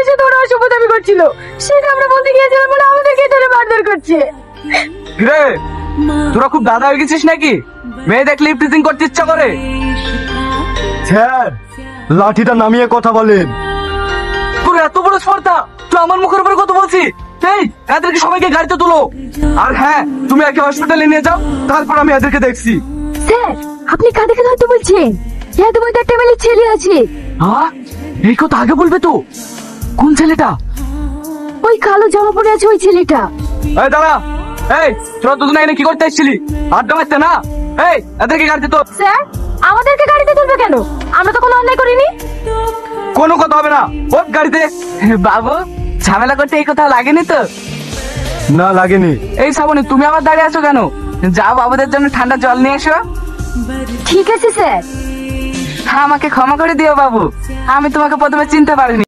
সাথে ওরা অসভ্যতামি করছিল, সেটা আমরা বলতে গিয়েছিলাম বলে আমাদেরকে ধরে মারধর করছে। রে তোরা খুব দাদা হয়ে গেছিস নাকি? মেয়ে দেখলে ইফটিজিং করতে ইচ্ছা করে? স্যার লাঠিটা নামিয়ে কথা বলেন। তোর এত বড় স্পর্ধা, তুই আমার মুখের উপরে কথা বলছিস? এই এদেরকে সবাইকে গাড়িতে তোলো, আর হ্যাঁ তুমি একে হসপিটালে নিয়ে যাও, তারপর আমি এদেরকে দেখছি। স্যার আপনি কাদেরকে ধরতে বলছেন? হ্যাঁ তোমার একটা মেয়ে ছেলে আছে। হ্যাঁ এই কথা আগে বলবে তো। কোন ছেলেটা? ওই কালো জামা পরে আছে ওই ছেলেটা। এই দাঁড়া, এই তোরা দুজনে এখানে কি করতে এসেছিলি? আড্ডা মারতে না? এই এদেরকে গাড়িতে তোল। স্যার আমাদেরকে গাড়িতে তুলবে কেন? আমরা তো কোনো অন্যায় করিনি। কোনো কথা হবে না, ওর গাড়িতে। বাবু ঝামেলা করতে এই কথা লাগেনি তো? না লাগেনি। এই শ্রাবণী তুমি আবার দাঁড়িয়ে আছো কেন? যাও বাবুদের জন্য ঠান্ডা জল নিয়ে এসো। ঠিক আছে স্যার। আমাকে ক্ষমা করে দিও বাবু, আমি তোমাকে প্রথমে চিনতে পারিনি।